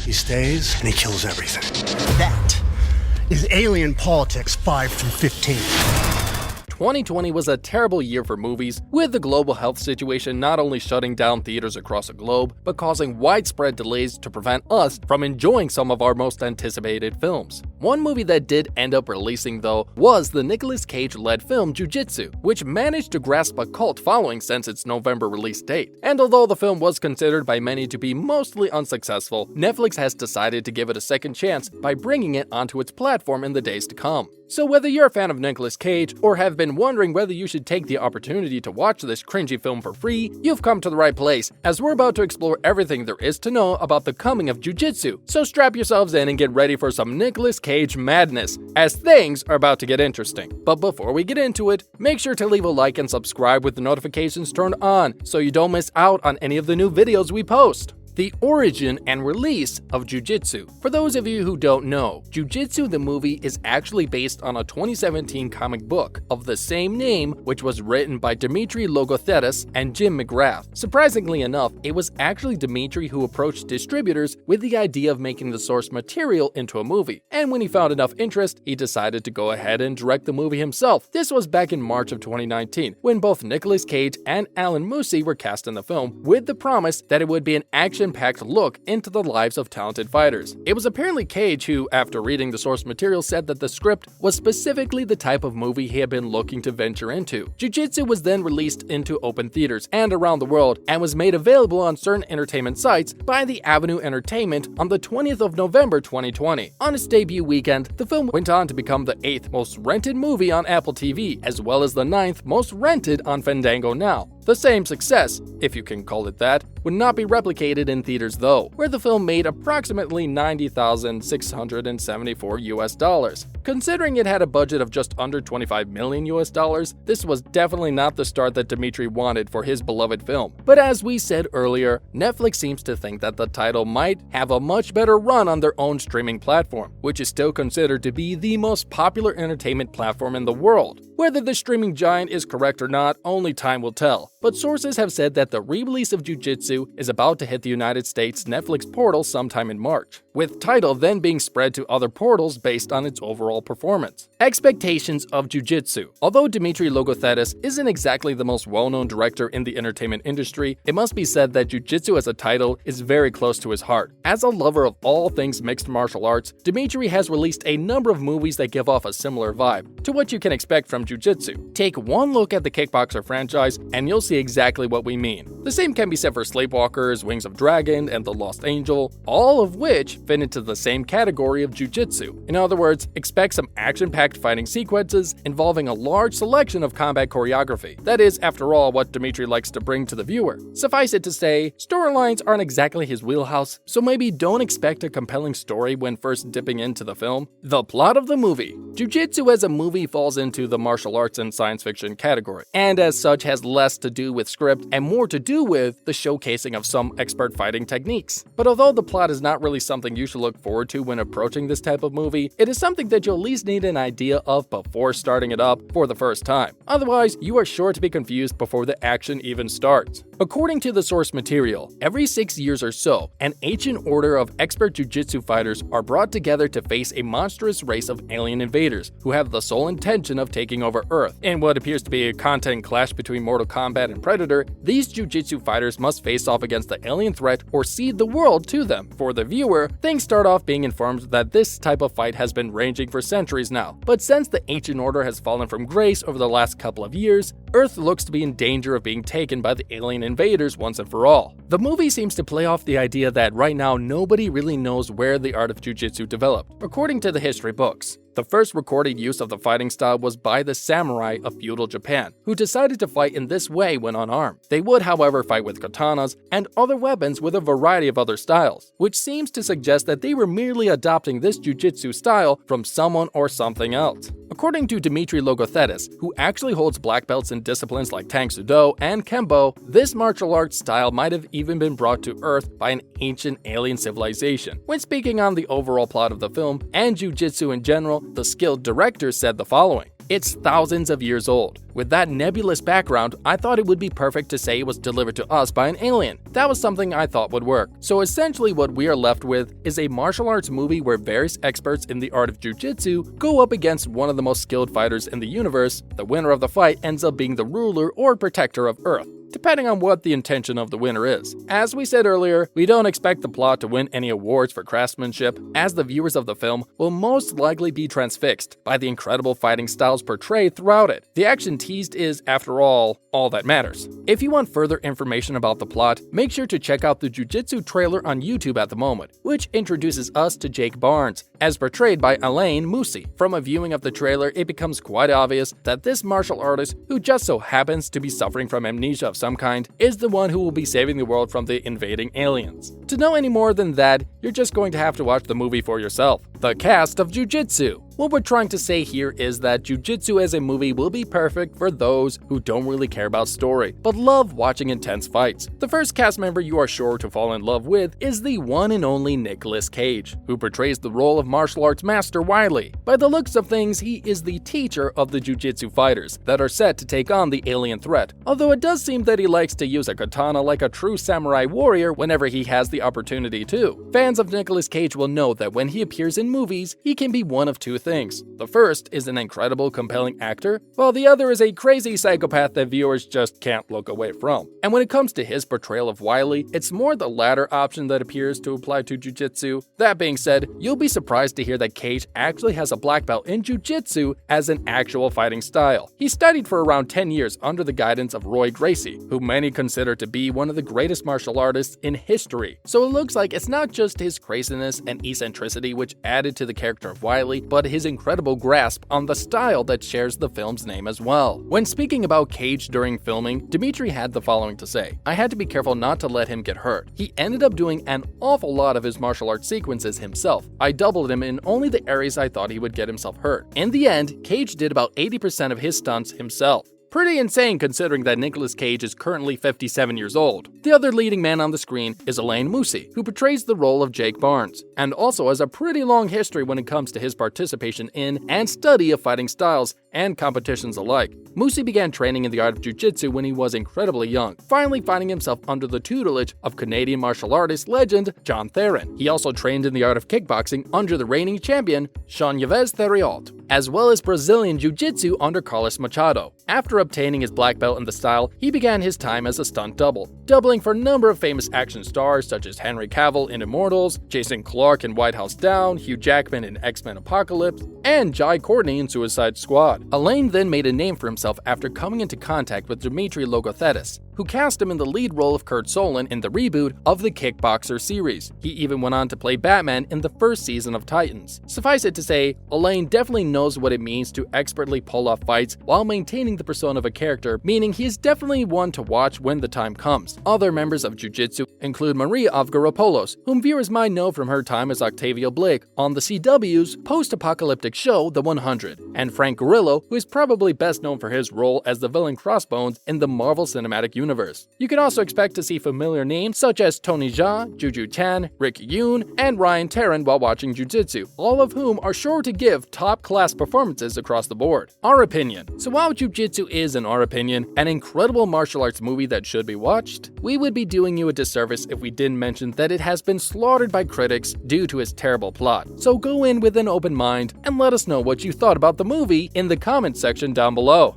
He stays and he kills everything. That is Alien Politics 5 through 15. 2020 was a terrible year for movies, with the global health situation not only shutting down theaters across the globe, but causing widespread delays to prevent us from enjoying some of our most anticipated films. One movie that did end up releasing, though, was the Nicolas Cage-led film Jiu Jitsu, which managed to grasp a cult following since its November release date. And although the film was considered by many to be mostly unsuccessful, Netflix has decided to give it a second chance by bringing it onto its platform in the days to come. So whether you're a fan of Nicolas Cage or have been wondering whether you should take the opportunity to watch this cringy film for free, you've come to the right place, as we're about to explore everything there is to know about the coming of Jiu Jitsu. So strap yourselves in and get ready for some Nicolas Cage madness, as things are about to get interesting. But before we get into it, make sure to leave a like and subscribe with the notifications turned on so you don't miss out on any of the new videos we post. The origin and release of Jiu Jitsu. For those of you who don't know, Jiu Jitsu the movie is actually based on a 2017 comic book of the same name, which was written by Dimetri Logothetis and Jim McGrath. Surprisingly enough, it was actually Dimetri who approached distributors with the idea of making the source material into a movie, and when he found enough interest, he decided to go ahead and direct the movie himself. This was back in March of 2019, when both Nicolas Cage and Alain Moussi were cast in the film, with the promise that it would be an action-packed look into the lives of talented fighters. It was apparently Cage who, after reading the source material, said that the script was specifically the type of movie he had been looking to venture into. Jiu Jitsu was then released into open theaters and around the world, and was made available on certain entertainment sites by the Avenue Entertainment on the 20th of November 2020. On its debut weekend, the film went on to become the 8th most rented movie on Apple TV, as well as the 9th most rented on Fandango Now. The same success, if you can call it that, would not be replicated in theaters though, where the film made approximately $90,674 US. Considering it had a budget of just under $25 million US, this was definitely not the start that Dimetri wanted for his beloved film. But as we said earlier, Netflix seems to think that the title might have a much better run on their own streaming platform, which is still considered to be the most popular entertainment platform in the world. Whether the streaming giant is correct or not, only time will tell. But sources have said that the re-release of Jiu Jitsu is about to hit the United States Netflix portal sometime in March, with title then being spread to other portals based on its overall performance. Expectations of Jiu Jitsu. Although Dimetri Logothetis isn't exactly the most well-known director in the entertainment industry, it must be said that Jiu Jitsu as a title is very close to his heart. As a lover of all things mixed martial arts, Dimetri has released a number of movies that give off a similar vibe to what you can expect from Jiu Jitsu. Take one look at the Kickboxer franchise and you'll see exactly what we mean. The same can be said for Sleepwalkers, Wings of Dragon, and The Lost Angel, all of which fit into the same category of Jiu Jitsu. In other words, expect some action-packed fighting sequences involving a large selection of combat choreography. That is, after all, what Dimetri likes to bring to the viewer. Suffice it to say, storylines aren't exactly his wheelhouse, so maybe don't expect a compelling story when first dipping into the film. The plot of the movie. Jiu Jitsu as a movie falls into the martial arts and science fiction category, and as such has less to do with script and more to do with the showcasing of some expert fighting techniques. But although the plot is not really something you should look forward to when approaching this type of movie, it is something that you'll at least need an idea of before starting it up for the first time. Otherwise, you are sure to be confused before the action even starts. According to the source material, every 6 years or so, an ancient order of expert jiu-jitsu fighters are brought together to face a monstrous race of alien invaders who have the sole intention of taking over Earth. In what appears to be a content clash between Mortal Kombat and Predator, these jiu-jitsu fighters must face off against the alien threat or cede the world to them. For the viewer, things start off being informed that this type of fight has been raging for centuries now. But since the ancient order has fallen from grace over the last couple of years, Earth looks to be in danger of being taken by the alien invaders once and for all. The movie seems to play off the idea that right now nobody really knows where the art of jiu-jitsu developed. According to the history books, the first recorded use of the fighting style was by the samurai of feudal Japan, who decided to fight in this way when unarmed. They would, however, fight with katanas and other weapons with a variety of other styles, which seems to suggest that they were merely adopting this jiu-jitsu style from someone or something else. According to Dimetri Logothetis, who actually holds black belts in disciplines like Tang Soo Do and Kembo, this martial arts style might have even been brought to Earth by an ancient alien civilization. When speaking on the overall plot of the film and jiu-jitsu in general, the skilled director said the following: It's thousands of years old. With that nebulous background, I thought it would be perfect to say it was delivered to us by an alien. That was something I thought would work. So essentially what we are left with is a martial arts movie where various experts in the art of Jiu Jitsu go up against one of the most skilled fighters in the universe. The winner of the fight ends up being the ruler or protector of Earth, depending on what the intention of the winner is. As we said earlier, we don't expect the plot to win any awards for craftsmanship, as the viewers of the film will most likely be transfixed by the incredible fighting styles portrayed throughout it. The action teased is, after all that matters. If you want further information about the plot, make sure to check out the Jiu Jitsu trailer on YouTube at the moment, which introduces us to Jake Barnes, as portrayed by Alain Moussi. From a viewing of the trailer, it becomes quite obvious that this martial artist, who just so happens to be suffering from amnesia of some kind, is the one who will be saving the world from the invading aliens. To know any more than that, you're just going to have to watch the movie for yourself. The cast of Jiu Jitsu. What we're trying to say here is that Jiu Jitsu as a movie will be perfect for those who don't really care about story, but love watching intense fights. The first cast member you are sure to fall in love with is the one and only Nicolas Cage, who portrays the role of martial arts master Wylie. By the looks of things, he is the teacher of the Jiu Jitsu fighters that are set to take on the alien threat, although it does seem that he likes to use a katana like a true samurai warrior whenever he has the opportunity to. Fans of Nicolas Cage will know that when he appears in movies, he can be one of two things. The first is an incredible, compelling actor, while the other is a crazy psychopath that viewers just can't look away from. And when it comes to his portrayal of Wylie, it's more the latter option that appears to apply to Jiu Jitsu. That being said, you'll be surprised to hear that Cage actually has a black belt in Jiu Jitsu as an actual fighting style. He studied for around 10 years under the guidance of Roy Gracie, who many consider to be one of the greatest martial artists in history. So it looks like it's not just his craziness and eccentricity which added to the character of Wylie, but his incredible grasp on the style that shares the film's name as well. When speaking about Cage during filming, Dimetri had the following to say: "I had to be careful not to let him get hurt. He ended up doing an awful lot of his martial arts sequences himself. I doubled him in only the areas I thought he would get himself hurt." In the end, Cage did about 80% of his stunts himself. Pretty insane considering that Nicolas Cage is currently 57 years old. The other leading man on the screen is Alain Moussi, who portrays the role of Jake Barnes, and also has a pretty long history when it comes to his participation in and study of fighting styles and competitions alike. Moussi began training in the art of Jiu Jitsu when he was incredibly young, finally finding himself under the tutelage of Canadian martial artist legend John Theron. He also trained in the art of kickboxing under the reigning champion Jean-Yves Thériault, as well as Brazilian Jiu Jitsu under Carlos Machado. After obtaining his black belt in the style, he began his time as a stunt double, doubling for a number of famous action stars such as Henry Cavill in Immortals, Jason Clarke in White House Down, Hugh Jackman in X-Men Apocalypse, and Jai Courtney in Suicide Squad. Alain then made a name for himself after coming into contact with Dimetri Logothetis, who cast him in the lead role of Kurt Solon in the reboot of the Kickboxer series. He even went on to play Batman in the first season of Titans. Suffice it to say, Alain definitely knows what it means to expertly pull off fights while maintaining the persona of a character, meaning he is definitely one to watch when the time comes. Other members of Jiu Jitsu include Maria Avgeropoulos, whom viewers might know from her time as Octavia Blake on the CW's post-apocalyptic show The 100, and Frank Grillo, who is probably best known for his role as the villain Crossbones in the Marvel Cinematic Universe. You can also expect to see familiar names such as Tony Jaa, Juju Chan, Rick Yoon, and Ryan Taran while watching Jiu Jitsu, all of whom are sure to give top-class performances across the board. Our opinion. So while Jiu Jitsu is, in our opinion, an incredible martial arts movie that should be watched, we would be doing you a disservice if we didn't mention that it has been slaughtered by critics due to its terrible plot. So go in with an open mind and let us know what you thought about the movie in the comments section down below.